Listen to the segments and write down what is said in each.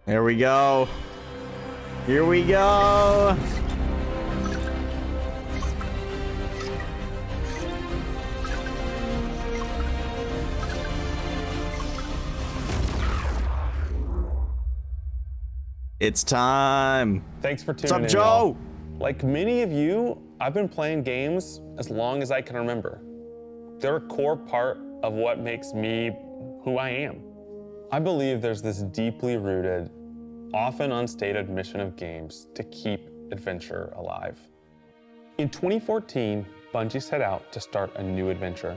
Here we go. Here we go. It's time. Thanks for tuning What's up, in, Joe? y'all. Like many of you, I've been playing games as long as I can remember. They're a core part of what makes me who I am. I believe there's this deeply rooted, often unstated mission of games to keep adventure alive. In 2014, Bungie set out to start a new adventure.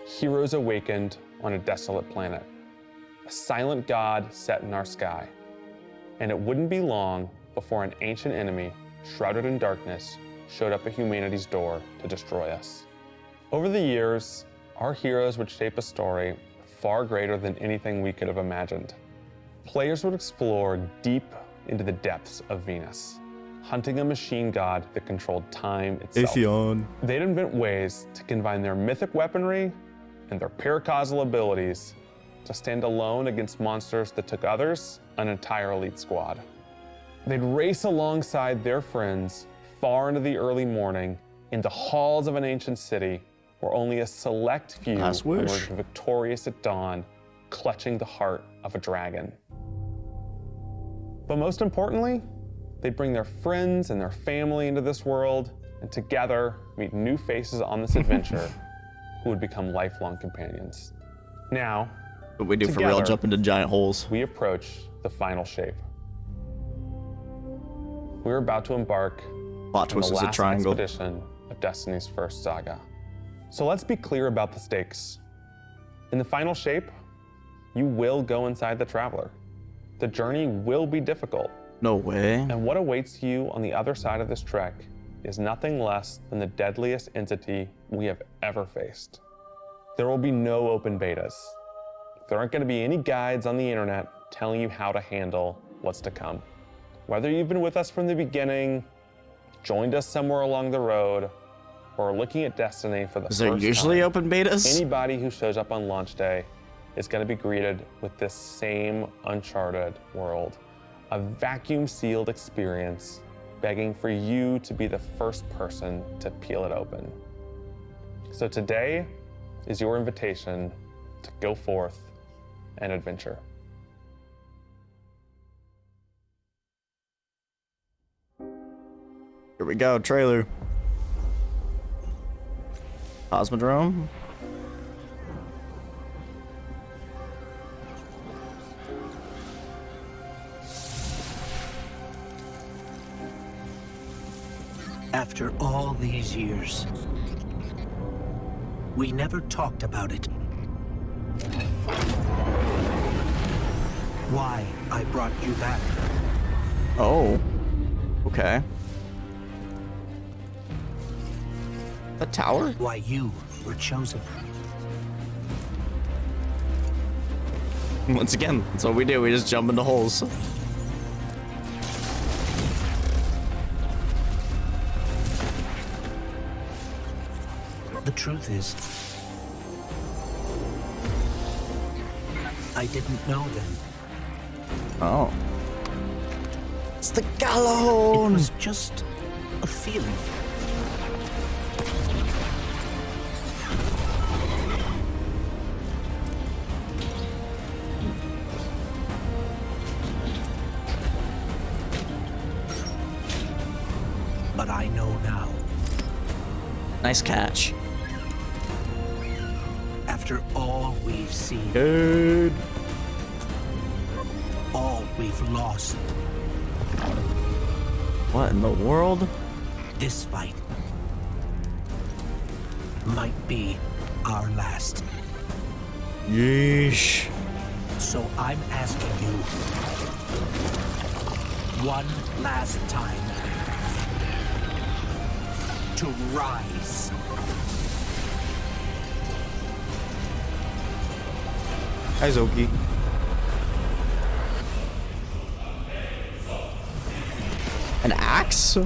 Heroes awakened on a desolate planet. A silent god set in our sky. And it wouldn't be long before an ancient enemy, shrouded in darkness, showed up at humanity's door to destroy us. Over the years, our heroes would shape a story far greater than anything we could have imagined. Players would explore deep into the depths of Venus, hunting a machine god that controlled time itself. Atheon. They'd invent ways to combine their mythic weaponry and their paracausal abilities to stand alone against monsters that took others an entire elite squad. They'd race alongside their friends far into the early morning in the halls of an ancient city where only a select few emerged victorious at dawn, clutching the heart of a dragon. But most importantly, they'd bring their friends and their family into this world and together meet new faces on this adventure who would become lifelong companions. Now, What we do for real, jump into giant holes. We approach the final shape. We're about to embark Plot twist on is the a last triangle. expedition of Destiny's first saga. So let's be clear about the stakes. In the final shape, you will go inside the Traveler. The journey will be difficult. No way. And what awaits you on the other side of this trek is nothing less than the deadliest entity we have ever faced. There will be no open betas. There aren't going to be any guides on the internet telling you how to handle what's to come. Whether you've been with us from the beginning, joined us somewhere along the road, or are looking at Destiny for the first time. Is there usually open betas? Anybody who shows up on launch day is going to be greeted with this same uncharted world, a vacuum-sealed experience begging for you to be the first person to peel it open. So today is your invitation to go forth and adventure. Here we go, trailer. Cosmodrome. After all these years, we never talked about it. Why I brought you back. Oh. Okay. The tower? Why you were chosen. Once again, that's what we do. We just jump into holes. The truth is, I didn't know then. Oh. It's the It Gallon! was just a feeling. But I know now. Nice catch. After all we've seen, Dude. all we've lost, What in the world? this fight might be our last. Yeesh. So I'm asking you one last time to rise. Hi, Zoki. An axe?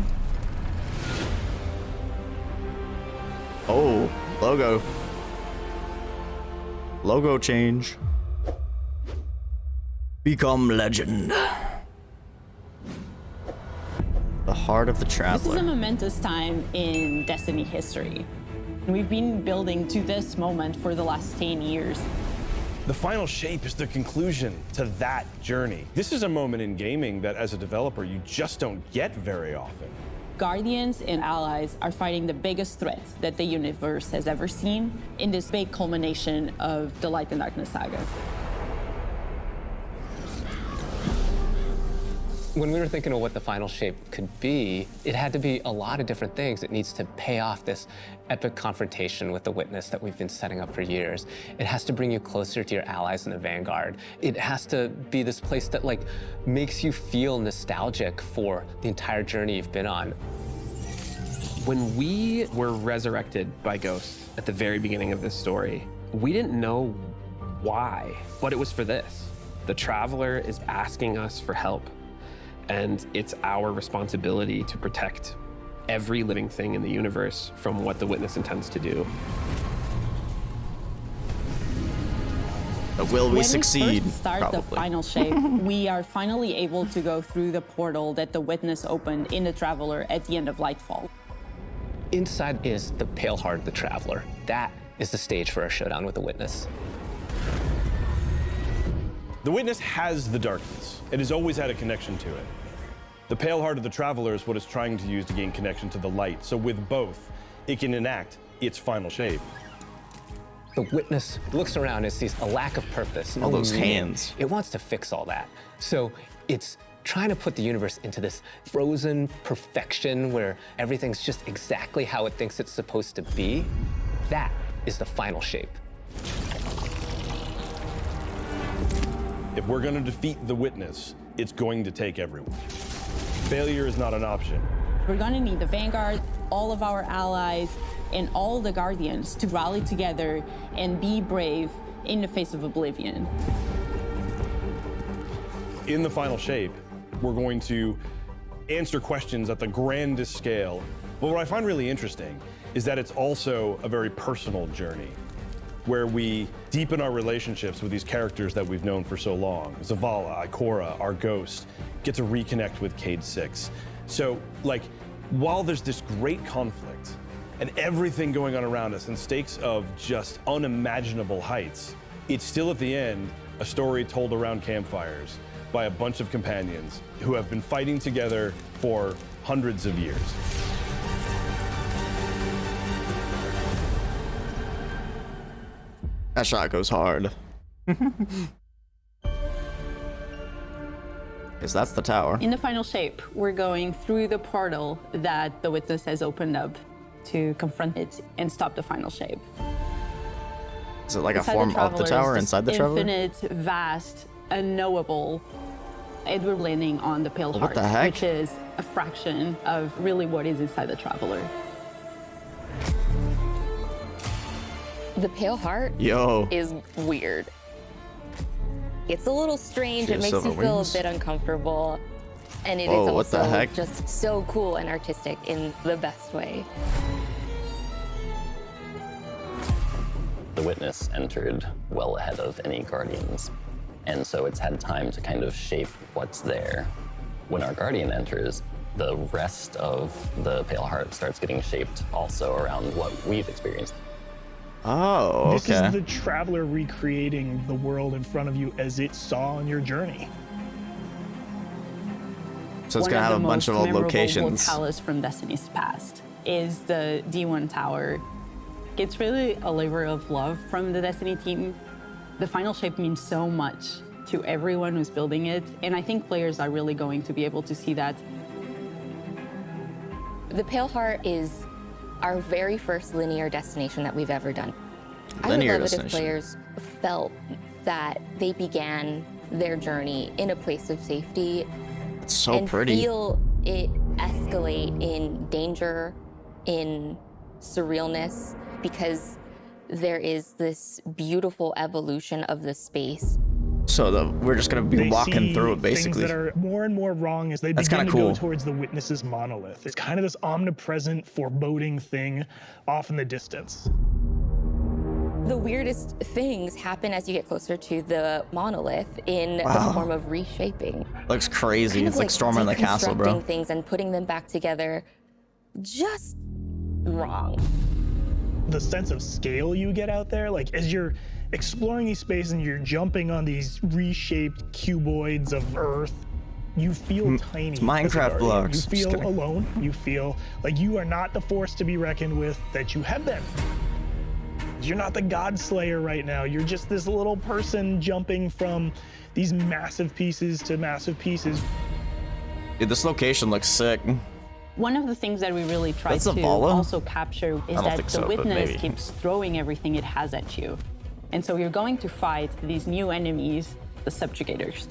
Oh, logo. Logo change. Become legend. The heart of the This is traveler. a momentous time in Destiny history. We've been building to this moment for the last 10 years. The final shape is the conclusion to that journey. This is a moment in gaming that as a developer, you just don't get very often. Guardians and allies are fighting the biggest threat that the universe has ever seen in this big culmination of the Light and Darkness saga. When we were thinking of what the final shape could be, it had to be a lot of different things. It needs to pay off this epic confrontation with the Witness that we've been setting up for years. It has to bring you closer to your allies in the Vanguard. It has to be this place that like makes you feel nostalgic for the entire journey you've been on. When we were resurrected by ghosts at the very beginning of this story, we didn't know why, but it was for this. The Traveler is asking us for help. And it's our responsibility to protect every living thing in the universe from what the Witness intends to do. But will we succeed? When we first start the final shape, we are finally able to go through the portal that the Witness opened in the Traveler at the end of Lightfall. Inside is the pale heart of the Traveler. That is the stage for our showdown with the Witness. The Witness has the darkness. It has always had a connection to it. The pale heart of the Traveler is what it's trying to use to gain connection to the light. So with both, it can enact its final shape. The Witness looks around and sees a lack of purpose. All those meaning. hands. It wants to fix all that. So it's trying to put the universe into this frozen perfection where everything's just exactly how it thinks it's supposed to be. That is the final shape. If we're going to defeat the Witness, it's going to take everyone. Failure is not an option. We're gonna need the Vanguard, all of our allies, and all the Guardians to rally together and be brave in the face of Oblivion. In the final shape, we're going to answer questions at the grandest scale. But what I find really interesting is that it's also a very personal journey where we deepen our relationships with these characters that we've known for so long. Zavala, Ikora, our Ghost, get to reconnect with Cade 6. So, like, while there's this great conflict and everything going on around us and stakes of just unimaginable heights, it's still at the end a story told around campfires by a bunch of companions who have been fighting together for hundreds of years. That shot goes hard. Because that's the tower. In the final shape, we're going through the portal that the Witness has opened up to confront it and stop the final shape. Is it like Inside a form of the tower is inside the traveler? Infinite, vast, unknowable. And we're landing on the Pale Heart, What the heck? which is a fraction of really what is inside the Traveler. The Pale Heart Yo. is weird. It's a little strange. She It has makes you silver feel wings? a bit uncomfortable. And it Whoa, is what the also heck? just so cool and artistic in the best way. The Witness entered well ahead of any Guardians, and so it's had time to kind of shape what's there. When our Guardian enters, the rest of the Pale Heart starts getting shaped also around what we've experienced. Oh, This okay. is the Traveler recreating the world in front of you as it saw on your journey. So it's gonna have a bunch of old locations. One of the most memorable palace from Destiny's past is the D1 Tower. It's really a labor of love from the Destiny team. The final shape means so much to everyone who's building it, and I think players are really going to be able to see that. The Pale Heart is our very first linear destination that we've ever done. Linear I would love it if destination. players felt that they began their journey in a place of safety It's so and pretty. feel it escalate in danger, in surrealness, because there is this beautiful evolution of the space. So we're just gonna be They walking see through it basically. Things that are more and more wrong as they That's begin to kinda go cool. towards the Witness's monolith. It's kind of this omnipresent, foreboding thing off in the distance. The weirdest things happen as you get closer to the monolith in the form of reshaping. Looks crazy. Kind It's of like storming the castle, bro. deconstructing things and putting them back together just wrong. The sense of scale you get out there, like as you're exploring these spaces and you're jumping on these reshaped cuboids of Earth, you feel tiny. as a Minecraft guardian. blocks. You Just feel kidding. alone. You feel like you are not the force to be reckoned with that you have been. You're not the God Slayer right now. You're just this little person jumping from these massive pieces to massive pieces. Dude, this location looks sick. One of the things that we really try That's to Zavala? also capture is don't that think the so, but witness maybe. keeps throwing everything it has at you. And so you're going to fight these new enemies, the subjugators.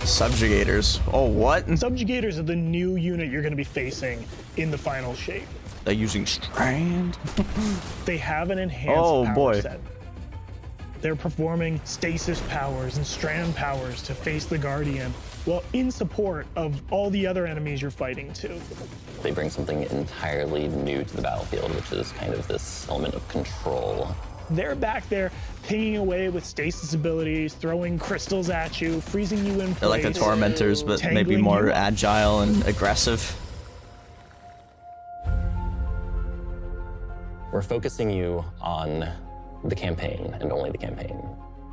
Subjugators. Oh, what? Subjugators are the new unit you're going to be facing in the final shape. They're using strand. They have an enhanced power boy. set. They're performing stasis powers and strand powers to face the Guardian, while in support of all the other enemies you're fighting too. They bring something entirely new to the battlefield, which is kind of this element of control. They're back there pinging away with stasis abilities, throwing crystals at you, freezing you in place. They're like the tormentors, but maybe tangling more you. agile and aggressive. We're focusing you on the campaign and only the campaign.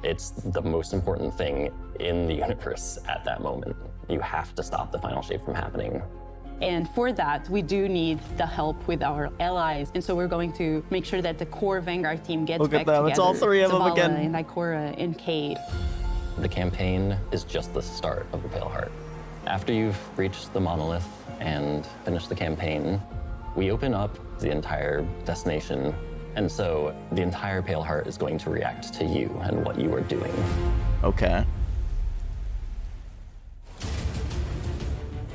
It's the most important thing in the universe at that moment. You have to stop the final shape from happening. And for that, we do need the help with our allies. And so we're going to make sure that the core Vanguard team gets Look back at them, together. it's all three of them Zavala again. And Ikora and Kate. The campaign is just the start of the Pale Heart. After you've reached the monolith and finished the campaign, we open up the entire destination. And so the entire Pale Heart is going to react to you and what you are doing. Okay.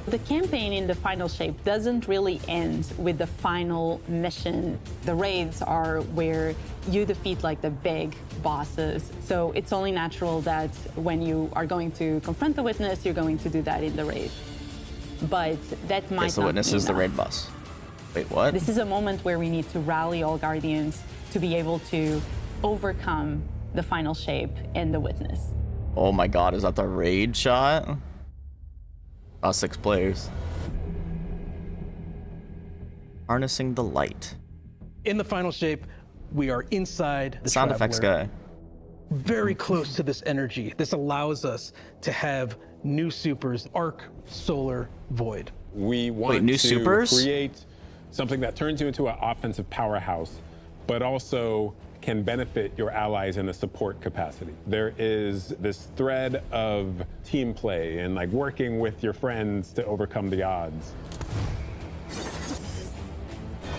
The campaign in the final shape doesn't really end with the final mission. The raids are where you defeat like the big bosses. So it's only natural that when you are going to confront the witness, you're going to do that in the raid. But that might Yes, the not witness be is the enough. raid boss. Wait, what? This is a moment where we need to rally all Guardians to be able to overcome the final shape and the witness. Oh my god, is that the raid shot? Oh, 6 players. Harnessing the light. In the final shape, we are inside the Sound effects Traveler, guy. very close to this energy. This allows us to have new supers, Arc, Solar, Void. We want new to supers? create something that turns you into an offensive powerhouse, but also can benefit your allies in a support capacity. There is this thread of team play and like working with your friends to overcome the odds.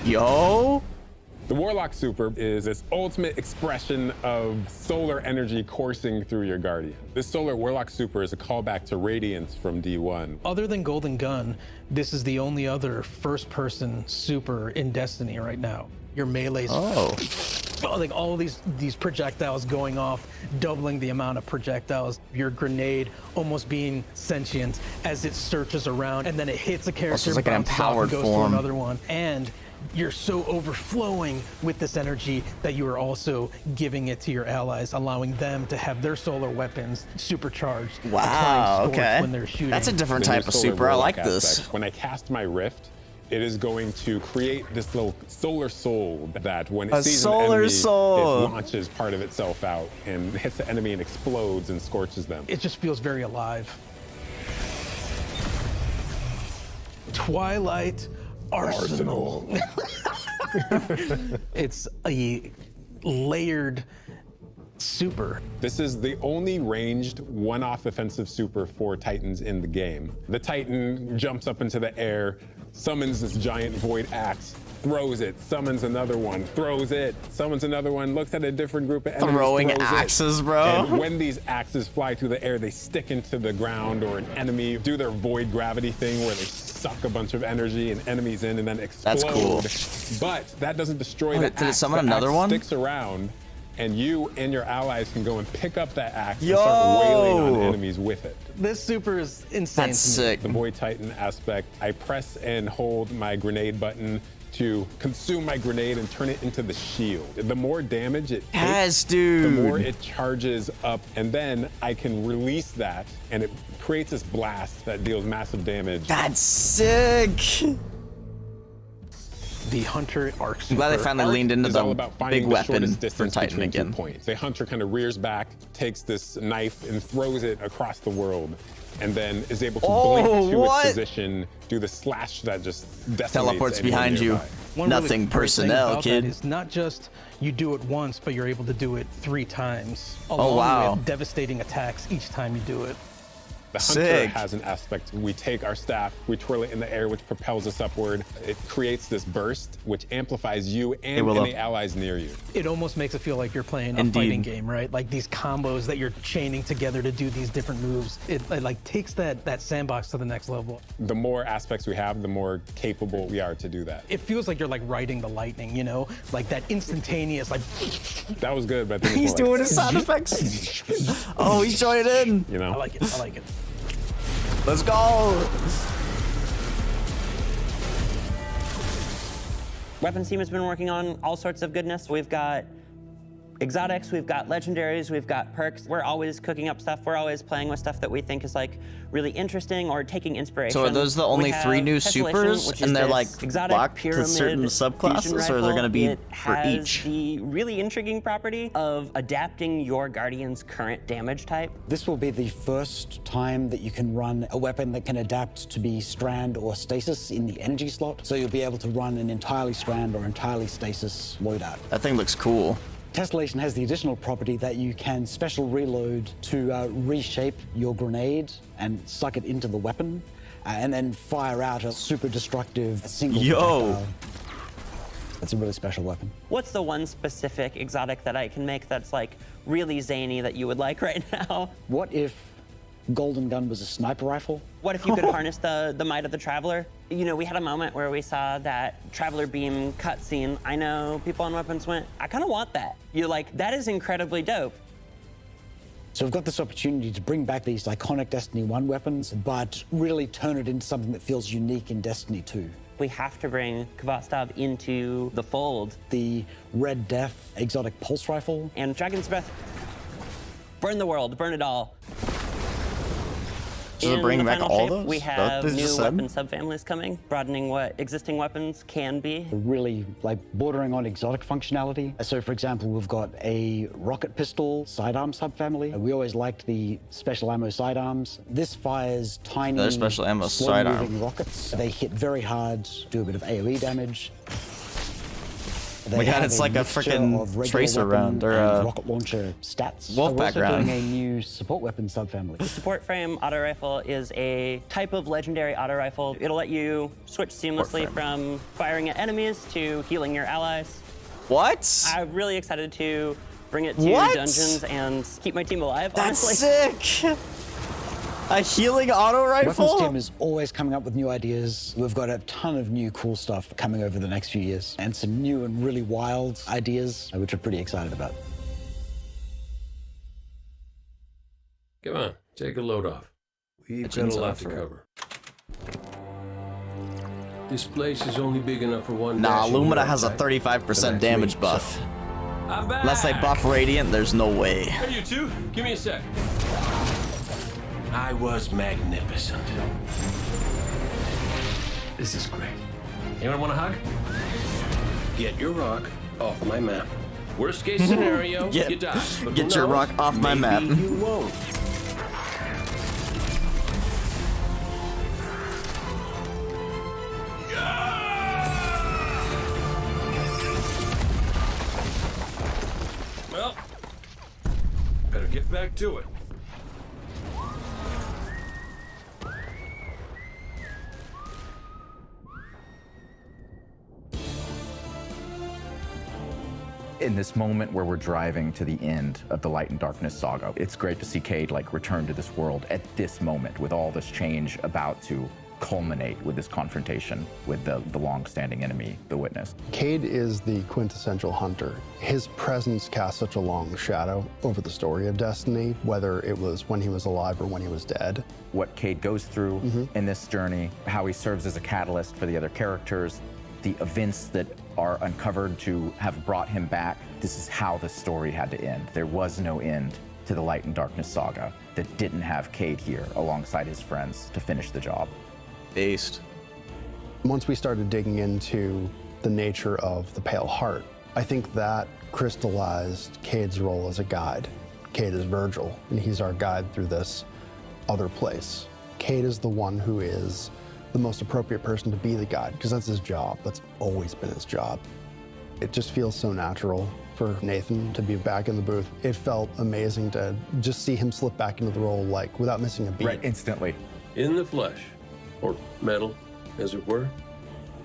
Yo! The Warlock Super is this ultimate expression of solar energy coursing through your Guardian. This Solar Warlock Super is a callback to Radiance from D1. Other than Golden Gun, this is the only other first-person super in Destiny right now. Your melee's like all these projectiles going off, doubling the amount of projectiles. Your grenade almost being sentient as it searches around, and then it hits a character, it's like an bounces off, and empowered goes form. to another one. And you're so overflowing with this energy that you are also giving it to your allies, allowing them to have their solar weapons supercharged. Wow, applying scorch okay. when they're shooting. That's a different The new type of Solar super. I Warlock like this. aspect. When I cast my Rift, it is going to create this little solar soul that when it A sees solar an enemy, soul. it launches part of itself out and hits the enemy and explodes and scorches them. It just feels very alive. Twilight Arsenal. It's a layered super. This is the only ranged one-off offensive super for Titans in the game. The Titan jumps up into the air, summons this giant void axe, throws it, summons another one, throws it, summons another one, looks at a different group of enemies, Throwing throws it. axes, bro. And when these axes fly through the air, they stick into the ground or an enemy, do their void gravity thing where they suck a bunch of energy and enemies in and then explode. That's cool. But that doesn't destroy Oh, the did it axe. summon The another axe one? sticks around, and you and your allies can go and pick up that axe Yo! and start wailing on enemies with it. This super is insane. That's to me. sick. The Void Titan aspect, I press and hold my grenade button to consume my grenade and turn it into the shield. The more damage it Yes, takes, dude. the more it charges up, and then I can release that, and it creates this blast that deals massive damage. That's sick. The Hunter Arc I'm glad they finally leaned into It's all the about finding big the weapon shortest for distance Titan between 2 again. points. The Hunter kind of rears back, takes this knife, and throws it across the world, and then is able to blink to its position, do the slash that just decimates Teleports anyone behind you. nearby. One Nothing really great thing personnel, about kid. that is not just you do it once, but you're able to do it 3 times. Oh, Along wow. with devastating attacks each time you do it. The Hunter Sick. has an aspect. We take our staff, we twirl it in the air, which propels us upward. It creates this burst, which amplifies you and Willow. any allies near you. It almost makes it feel like you're playing a Indeed. fighting game, right? Like these combos that you're chaining together to do these different moves. It like takes that sandbox to the next level. The more aspects we have, the more capable we are to do that. It feels like you're like riding the lightning, you know? Like that instantaneous, like That was good, but I think He's it's more doing his sound effects. Oh, he's joining in. You know? I like it, I like it. Let's go. Weapons team has been working on all sorts of goodness. We've got exotics, we've got legendaries, we've got perks. We're always cooking up stuff. We're always playing with stuff that we think is like really interesting or taking inspiration. So are those the only We 3 have new Tessellation, supers, which is and they're this like exotic locked to pyramid certain fusion subclasses, or they're rifle. going to be It for has each? the really intriguing property of adapting your Guardian's current damage type. This will be the first time that you can run a weapon that can adapt to be strand or stasis in the energy slot. So you'll be able to run an entirely strand or entirely stasis loadout. That thing looks cool. Tessellation has the additional property that you can special reload to reshape your grenade and suck it into the weapon, and then fire out a super destructive single projectile. It's a really special weapon. What's the one specific exotic that I can make that's like really zany that you would like right now? What if Golden Gun was a sniper rifle? What if you could harness the might of the Traveler? You know, we had a moment where we saw that Traveler Beam cutscene. I know people on Weapons went, I kind of want that. You're like, that is incredibly dope. So we've got this opportunity to bring back these iconic Destiny 1 weapons, but really turn it into something that feels unique in Destiny 2. We have to bring Kvastov into the fold. The Red Death exotic pulse rifle. And Dragon's Breath. Burn the world, burn it all. Does it bring In the back final all shape, those? we Is that have what they new just said? weapon subfamilies coming, broadening what existing weapons can be. Really like bordering on exotic functionality. So for example, we've got a rocket pistol sidearm subfamily. We always liked the special ammo sidearms. This fires tiny, Another special ammo slow-moving sidearm. rockets. They hit very hard, do a bit of AoE damage. Oh my God, it's like a frickin' tracer round, or a rocket launcher stats. wolf We're also background. doing a new support weapon subfamily. The support frame auto rifle is a type of legendary auto rifle. It'll let you switch seamlessly from firing at enemies to healing your allies. What? I'm really excited to bring it to What? dungeons and keep my team alive, That's honestly. sick. A healing auto rifle? Weapons team is always coming up with new ideas. We've got a ton of new cool stuff coming over the next few years, and some new and really wild ideas, which we're pretty excited about. Come on, take a load off. We've got a lot to cover. This place is only big enough for one. Nah, dashing Lumina hero has a type. 35% damage buff. I'm back. Unless they buff Radiant, there's no way. Hey, you two, give me a sec. I was magnificent. This is great. Anyone want a hug? Get your rock off my map. Worst case scenario, you die. But Get who your knows? rock off my map. Maybe you won't. Well, better get back to it. In this moment where we're driving to the end of the Light and Darkness saga, it's great to see Cade like return to this world at this moment with all this change about to culminate with this confrontation with the long-standing enemy, the Witness. Cade is the quintessential hunter. His presence casts such a long shadow over the story of Destiny, whether it was when he was alive or when he was dead. What Cade goes through in this journey, how he serves as a catalyst for the other characters. the events that are uncovered to have brought him back, this is how the story had to end. There was no end to the Light and Darkness saga that didn't have Cade here alongside his friends to finish the job. Based. Once we started digging into the nature of the Pale Heart, I think that crystallized Cade's role as a guide. Cade is Virgil, and he's our guide through this other place. Cade is the one who is the most appropriate person to be the guide, because that's his job. That's always been his job. It just feels so natural for Nathan to be back in the booth. It felt amazing to just see him slip back into the role, like, without missing a beat. Right, instantly. In the flesh, or metal, as it were.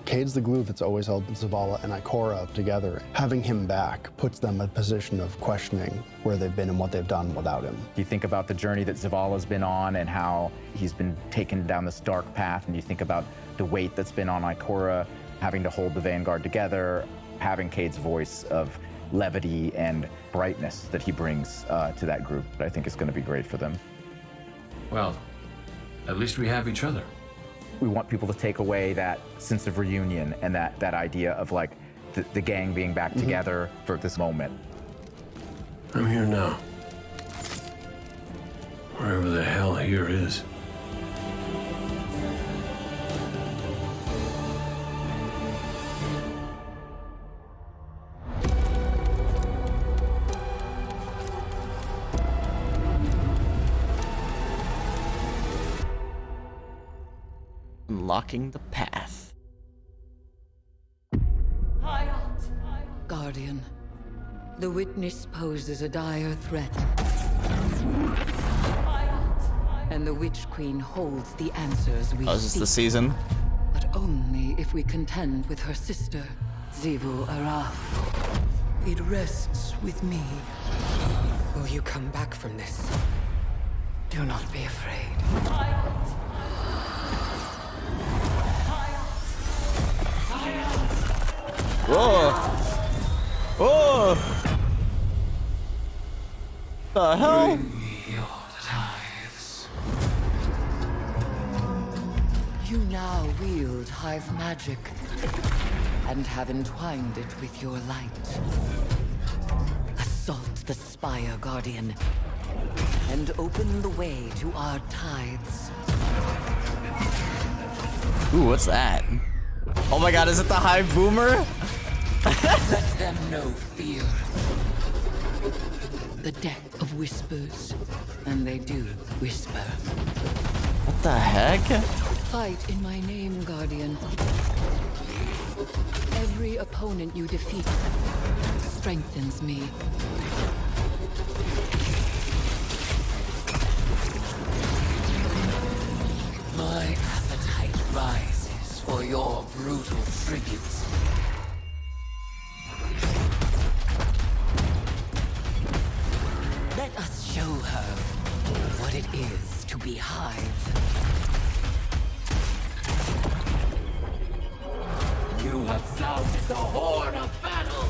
Cade's the glue that's always held Zavala and Ikora together. Having him back puts them in a position of questioning where they've been and what they've done without him. You think about the journey that Zavala's been on and how he's been taken down this dark path, and you think about the weight that's been on Ikora, having to hold the Vanguard together, having Cade's voice of levity and brightness that he brings to that group. I think is going to be great for them. Well, at least we have each other. We want people to take away that sense of reunion and that idea of like the gang being back together for this moment. I'm here now. Wherever the hell here is. Unlocking the path. Guardian, the witness poses a dire threat. And the Witch Queen holds the answers we Oh, is this seek. the season? But only if we contend with her sister, Zivu Araf. It rests with me. Will you come back from this? Do not be afraid. Whoa! Whoa! The hell? You now wield Hive magic and have entwined it with your light. Assault the Spire, Guardian, and open the way to our tides. Ooh, what's that? Oh my god, is it the Hive Boomer? Let them know fear. The death of whispers, and they do whisper. What the heck? Fight in my name, Guardian. Every opponent you defeat strengthens me. My appetite rises for your brutal tribute. Let us show her what it is to be Hive. You have sounded the horn of battle!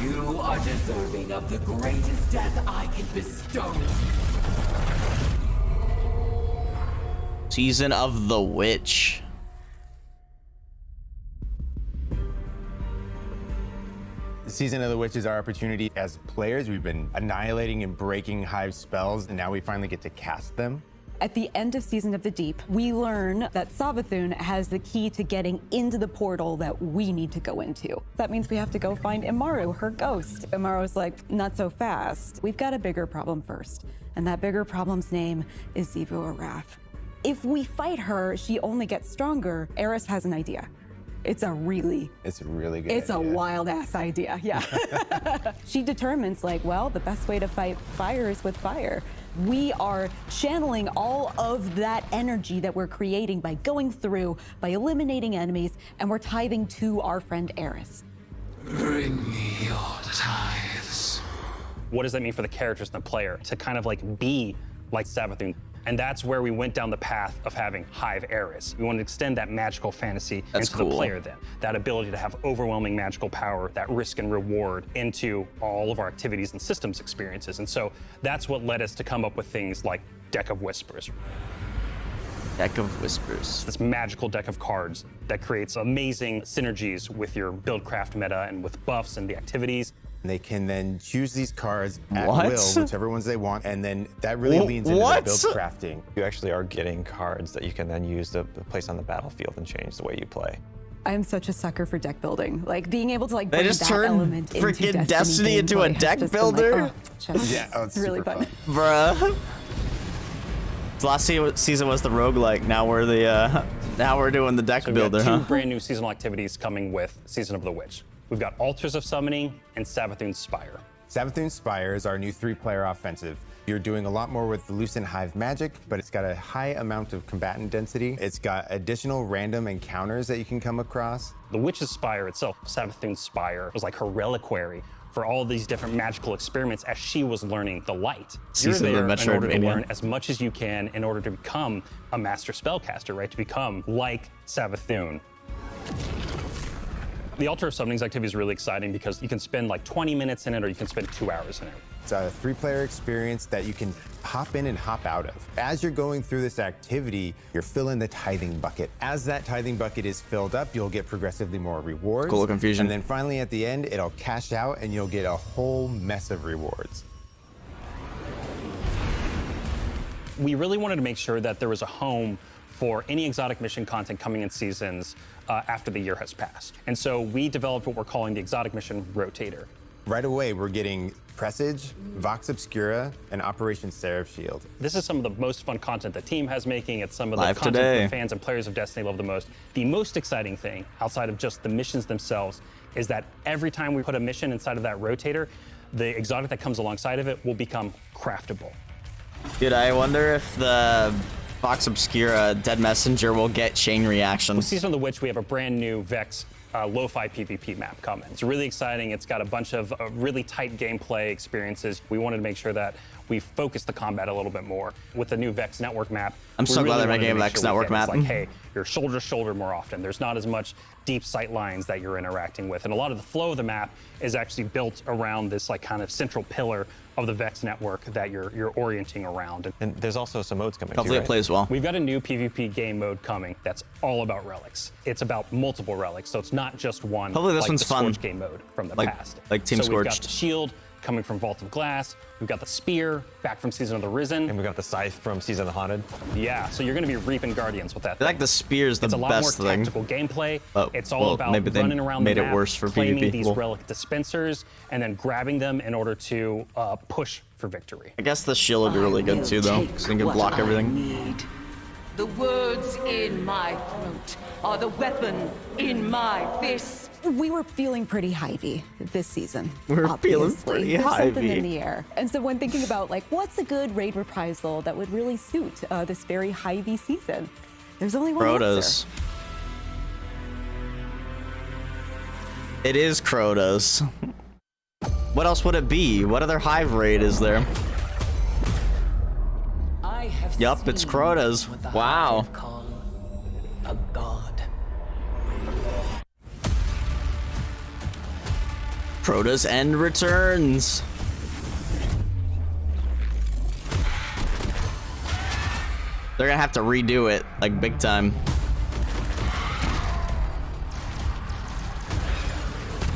You are deserving of the greatest death I can bestow. Season of the Witch. Season of the Witch is our opportunity as players. We've been annihilating and breaking Hive spells, and now we finally get to cast them. At the end of Season of the Deep, we learn that Savathun has the key to getting into the portal that we need to go into. That means we have to go find Imaru, her ghost. Imaru's like, not so fast. We've got a bigger problem first, and that bigger problem's name is Zivu Araf. If we fight her, she only gets stronger. Eris has an idea. It's a really good It's idea. a wild ass idea, yeah. She determines like, well, the best way to fight fire is with fire. We are channeling all of that energy that we're creating by going through, by eliminating enemies, and we're tithing to our friend Eris. Bring me your tithes. What does that mean for the characters and the player to kind of like be like Savathun? And that's where we went down the path of having Hive Eris. We wanted to extend that magical fantasy That's into cool. the player then. That ability to have overwhelming magical power, that risk and reward into all of our activities and systems experiences. And so that's what led us to come up with things like Deck of Whispers. Deck of Whispers. This magical deck of cards that creates amazing synergies with your buildcraft meta and with buffs and the activities. They can then choose these cards at What? will, whichever ones they want, and then that really leans into the build crafting. You actually are getting cards that you can then use to place on the battlefield and change the way you play. I'm such a sucker for deck building. Like being able to like They bring just that turned element into freaking Destiny into a gameplay has deck just been, like, builder? just Yeah, it's really super fun. Bruh. The last season was the roguelike. Now we're the now we're doing the deck So we've builder, got two huh? brand new seasonal activities coming with Season of the Witch. We've got Altars of Summoning and Savathun's Spire. Savathun's Spire is our new 3-player offensive. You're doing a lot more with the Lucent Hive magic, but it's got a high amount of combatant density. It's got additional random encounters that you can come across. The Witch's Spire itself, Savathun's Spire, was like her reliquary for all these different magical experiments as she was learning the light. Season You're of there in order to Metroidvania. learn as much as you can in order to become a master spellcaster, right? To become like Savathun. The Altar of Summoning's activity is really exciting because you can spend like 20 minutes in it or you can spend 2 hours in it. It's a 3-player experience that you can hop in and hop out of. As you're going through this activity, you're filling the tithing bucket. As that tithing bucket is filled up, you'll get progressively more rewards. Cool confusion. And then finally at the end, it'll cash out and you'll get a whole mess of rewards. We really wanted to make sure that there was a home for any exotic mission content coming in seasons after the year has passed. And so we developed what we're calling the Exotic Mission Rotator. Right away, we're getting Presage, Vox Obscura, and Operation Seraph Shield. This is some of the most fun content the team has making. It's some of the Live content today. the fans and players of Destiny love the most. The most exciting thing, outside of just the missions themselves, is that every time we put a mission inside of that rotator, the exotic that comes alongside of it will become craftable. Dude, I wonder if the Vox Obscura Dead Messenger will get chain reaction. With Season of the Witch, we have a brand new Vex lo-fi PvP map coming. It's really exciting. It's got a bunch of really tight gameplay experiences. We wanted to make sure that we focus the combat a little bit more. With the new Vex network map, I'm so we glad really they're wanted making to a make Vex sure we network get- map. It's like, hey, you're shoulder to shoulder more often. There's not as much deep sight lines that you're interacting with. And a lot of the flow of the map is actually built around this like kind of central pillar of the Vex network that you're orienting around. And there's also some modes coming Hopefully too, it plays well. We've got a new PvP game mode coming that's all about relics. It's about multiple relics, so it's not just one. Hopefully this like one's the fun. Scorched game mode from the Like- past. like Team so we've got Scorched. the shield coming from Vault of Glass. We've got the spear back from Season of the Risen. And we've got the scythe from Season of the Haunted. Yeah, so you're going to be reaping Guardians with that. I feel like the spear's the It's a lot best more thing. tactical gameplay. Oh, It's all well, about maybe they running around made the it map, worse for claiming PvP. these Cool. relic dispensers, and then grabbing them in order to push for victory. I guess the shield would be really good too, though, because you can block everything. The words in my throat are the weapon in my fist. We were feeling pretty hivey this season. We were feeling obviously. pretty There's something hivey. in the air. And so when thinking about like what's a good raid reprisal that would really suit this very hivey season, there's only one Crotas. answer. It is Crotas. What else would it be? What other hive raid is there? I have Yup, it's Crotas. Wow. a god. Crota's End returns. They're gonna have to redo it, like big time.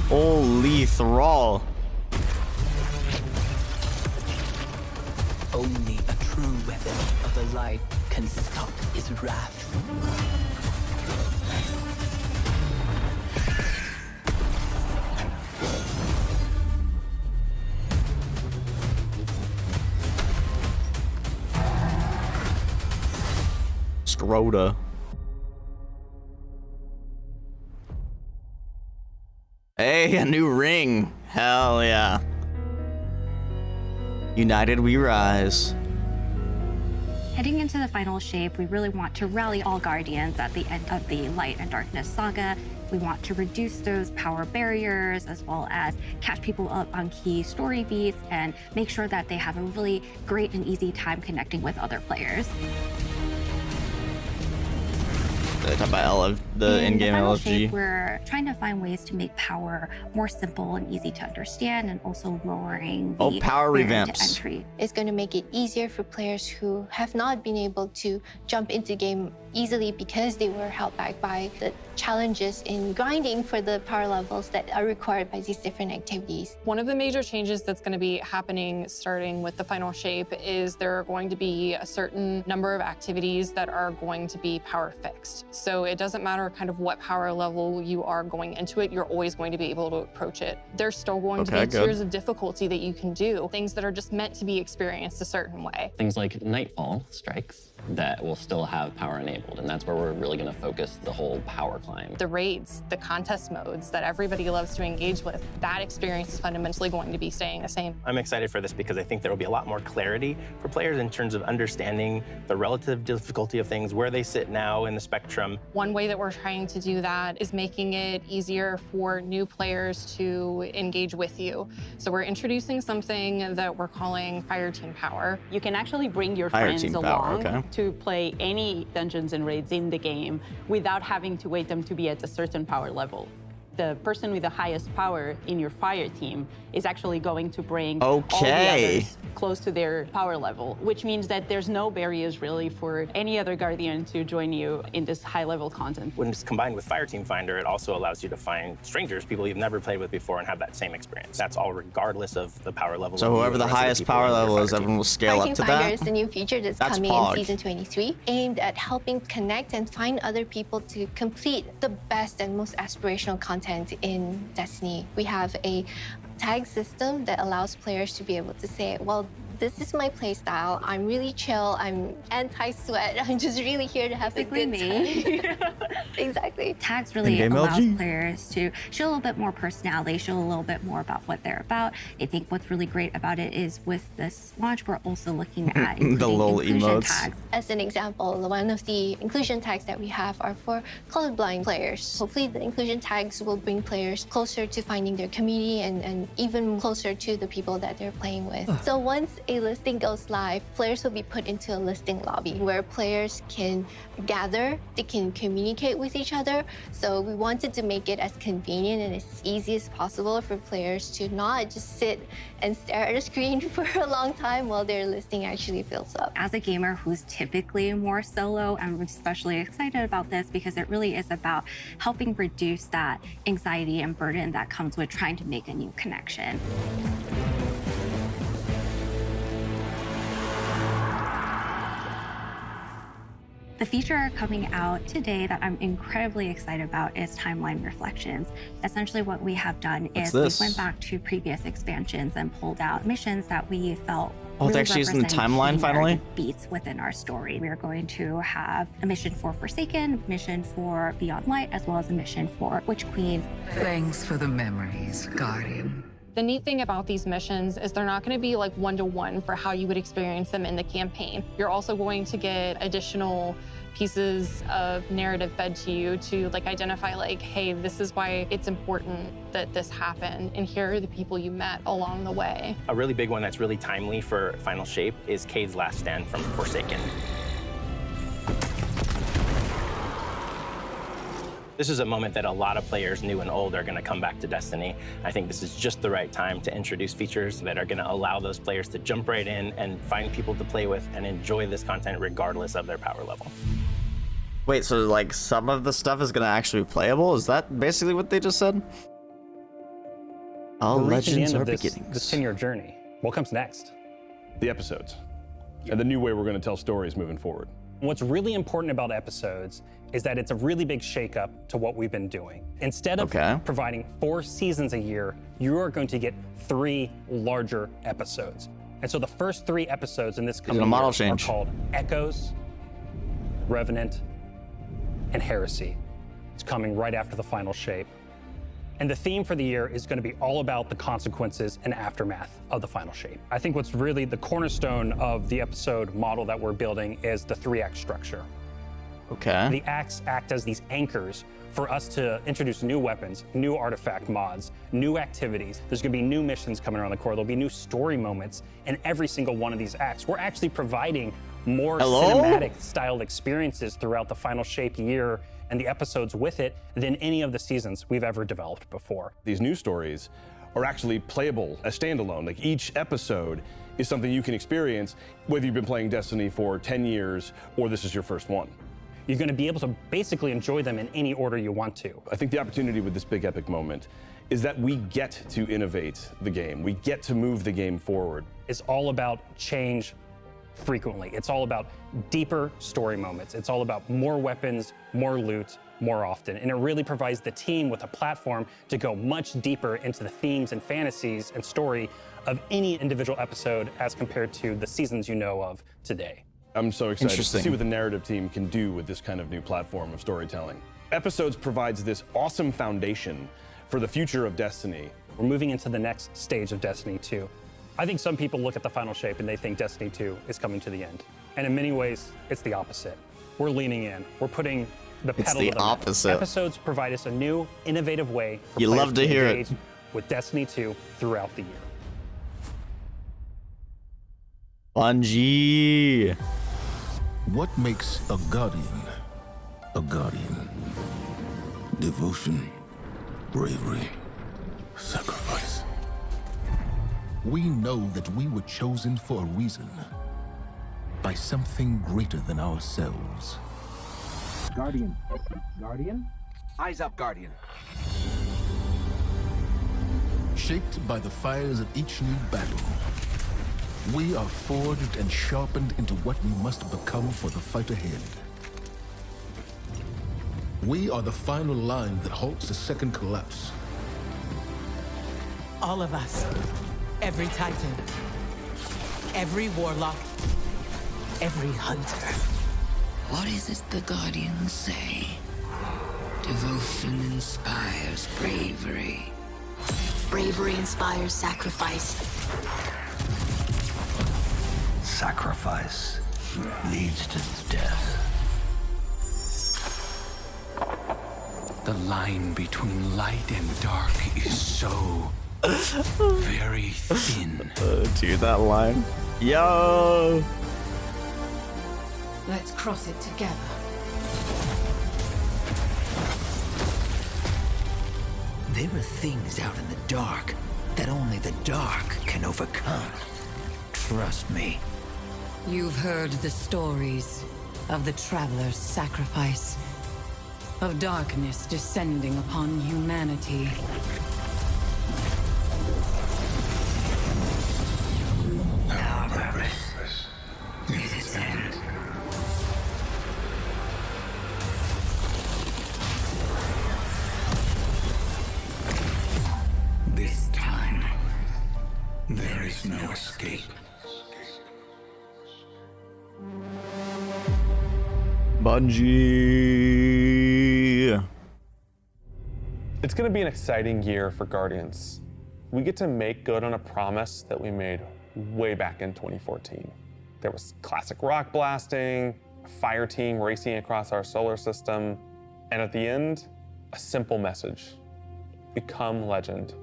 Holy thrall. Only a true weapon of the light can stop his wrath. Crota. Hey, a new ring. Hell yeah. United we rise. Heading into the final shape, we really want to rally all Guardians at the end of the Light and Darkness saga. We want to reduce those power barriers, as well as catch people up on key story beats and make sure that they have a really great and easy time connecting with other players. talk about the in-game final LFG. shape, we're trying to find ways to make power more simple and easy to understand, and also lowering the power barrier to revamps. entry. It's going to make it easier for players who have not been able to jump into game easily because they were held back by the challenges in grinding for the power levels that are required by these different activities. One of the major changes that's going to be happening starting with the final shape is there are going to be a certain number of activities that are going to be power fixed. So it doesn't matter kind of what power level you are going into it, you're always going to be able to approach it. There's still going to be tiers of difficulty that you can do, things that are just meant to be experienced a certain way. Things like Nightfall strikes that will still have power enabled, and that's where we're really going to focus the whole power climb. The raids, the contest modes that everybody loves to engage with, that experience is fundamentally going to be staying the same. I'm excited for this because I think there will be a lot more clarity for players in terms of understanding the relative difficulty of things, where they sit now in the spectrum. One way that we're trying to do that is making it easier for new players to engage with you. So we're introducing something that we're calling Fireteam Power. You can actually bring your friends along to play any dungeons and raids in the game without having to wait them to be at a certain power level. The person with the highest power in your fire team is actually going to bring all the others close to their power level, which means that there's no barriers really for any other Guardian to join you in this high-level content. When it's combined with Fireteam Finder, it also allows you to find strangers, people you've never played with before, and have that same experience. That's all regardless of the power level. So whoever the highest power level is, everyone will scale up to Fireteam Finder that. is the new feature that's coming in Season 23, aimed at helping connect and find other people to complete the best and most aspirational content in Destiny. We have a tag system that allows players to be able to say, well, this is my play style. I'm really chill. I'm anti-sweat. I'm just really here to have a good time. Exactly. Tags really allows players to show a little bit more personality, show a little bit more about what they're about. I think what's really great about it is with this launch, we're also looking at the lol emotes. Tags. As an example, one of the inclusion tags that we have are for colorblind players. Hopefully the inclusion tags will bring players closer to finding their community and even closer to the people that they're playing with. So once a listing goes live, players will be put into a listing lobby where players can gather, they can communicate with each other. So we wanted to make it as convenient and as easy as possible for players to not just sit and stare at a screen for a long time while their listing actually fills up. As a gamer who's typically more solo, I'm especially excited about this because it really is about helping reduce that anxiety and burden that comes with trying to make a new connection. The feature coming out today that I'm incredibly excited about is Timeline Reflections. Essentially what we have done is we went back to previous expansions and pulled out missions that we felt it's actually using the timeline finally? Beats within our story. We are going to have a mission for Forsaken, a mission for Beyond Light, as well as a mission for Witch Queen. Thanks for the memories, Guardian. The neat thing about these missions is they're not going to be like one-to-one for how you would experience them in the campaign. You're also going to get additional pieces of narrative fed to you to like identify like, hey, this is why it's important that this happened, and here are the people you met along the way. A really big one that's really timely for Final Shape is Cade's last stand from Forsaken. This is a moment that a lot of players, new and old, are going to come back to Destiny. I think this is just the right time to introduce features that are going to allow those players to jump right in and find people to play with and enjoy this content regardless of their power level. Wait, so like some of the stuff is going to actually be playable? Is that basically what they just said? All legends are beginnings. This 10-year journey. What comes next? The episodes. And the new way we're going to tell stories moving forward. What's really important about episodes is that it's a really big shakeup to what we've been doing. Instead of providing 4 seasons a year, you are going to get 3 larger episodes. And so the first 3 episodes in this coming year are called Echoes, Revenant, and Heresy. It's coming right after the Final Shape. And the theme for the year is going to be all about the consequences and aftermath of the Final Shape. I think what's really the cornerstone of the episode model that we're building is the 3-act structure. Okay. The acts act as these anchors for us to introduce new weapons, new artifact mods, new activities. There's going to be new missions coming around the core. There'll be new story moments in every single one of these acts. We're actually providing more cinematic styled experiences throughout the Final Shape year and the episodes with it than any of the seasons we've ever developed before. These new stories are actually playable as standalone. Like each episode is something you can experience, whether you've been playing Destiny for 10 years or this is your first one. You're going to be able to basically enjoy them in any order you want to. I think the opportunity with this big epic moment is that we get to innovate the game. We get to move the game forward. It's all about change frequently. It's all about deeper story moments. It's all about more weapons, more loot, more often. And it really provides the team with a platform to go much deeper into the themes and fantasies and story of any individual episode as compared to the seasons you know of today. I'm so excited to see what the narrative team can do with this kind of new platform of storytelling. Episodes provides this awesome foundation for the future of Destiny. We're moving into the next stage of Destiny 2. I think some people look at the Final Shape and they think Destiny 2 is coming to the end. And in many ways, it's the opposite. We're leaning in. We're putting the pedal to the metal. Opposite. Episodes provide us a new, innovative way for You players love to hear it. engage with Destiny 2 throughout the year. Bungie. What makes a guardian a guardian? Devotion, bravery, sacrifice. We know that we were chosen for a reason, by something greater than ourselves. Guardian. Guardian? Eyes up, Guardian. Shaped by the fires of each new battle, we are forged and sharpened into what we must become for the fight ahead. We are the final line that halts the second collapse. All of us. Every Titan. Every Warlock. Every Hunter. What is it the Guardians say? Devotion inspires bravery. Bravery inspires sacrifice. Sacrifice leads to death. The line between light and dark is so very thin. Dude, that line. Yo! Let's cross it together. There are things out in the dark that only the dark can overcome. Trust me. You've heard the stories of the Traveler's sacrifice, of darkness descending upon humanity. Our purpose is its end. This time, there is no escape. Bungie. It's going to be an exciting year for Guardians. We get to make good on a promise that we made way back in 2014. There was classic rock blasting, a fire team racing across our solar system, and at the end, a simple message: become legend.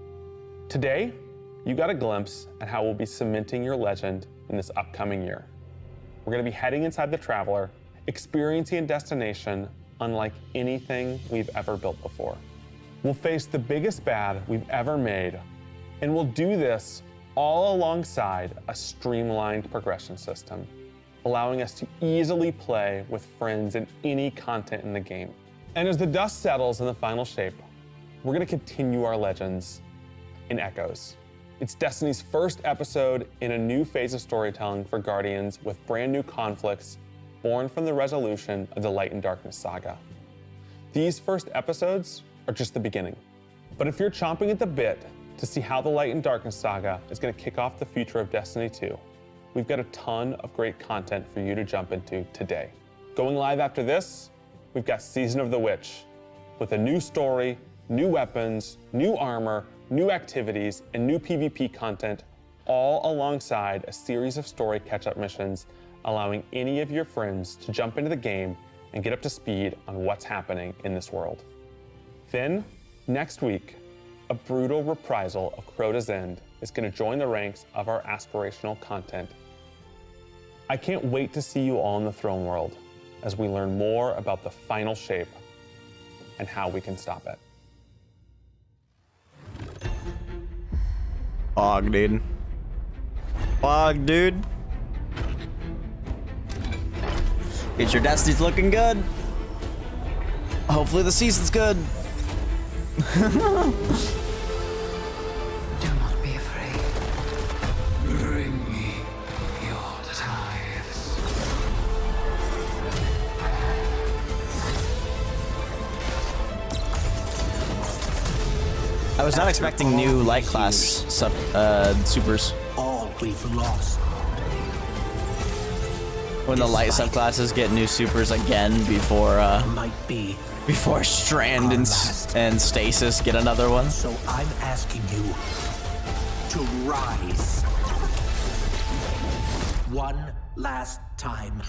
Today, you got a glimpse at how we'll be cementing your legend in this upcoming year. We're going to be heading inside the Traveler, experiencing a destination unlike anything we've ever built before. We'll face the biggest bad we've ever made, and we'll do this all alongside a streamlined progression system, allowing us to easily play with friends in any content in the game. And as the dust settles in the Final Shape, we're going to continue our legends in Echoes. It's Destiny's first episode in a new phase of storytelling for Guardians, with brand new conflicts born from the resolution of the Light and Darkness saga. These first episodes are just the beginning. But if you're chomping at the bit to see how the Light and Darkness saga is going to kick off the future of Destiny 2, we've got a ton of great content for you to jump into today. Going live after this, we've got Season of the Witch, with a new story, new weapons, new armor, new activities, and new PvP content, all alongside a series of story catch-up missions, allowing any of your friends to jump into the game and get up to speed on what's happening in this world. Then, next week, a brutal reprisal of Crota's End is going to join the ranks of our aspirational content. I can't wait to see you all in the throne world as we learn more about the final shape and how we can stop it. Fog, dude. Fog, dude. Future Destiny's looking good. Hopefully the season's good. Do not be afraid. Bring me your tithes. I was not expecting new light class supers. All we've lost. When the light subclasses get new supers again before before Strand and Stasis get another one. So I'm asking you to rise. One last time.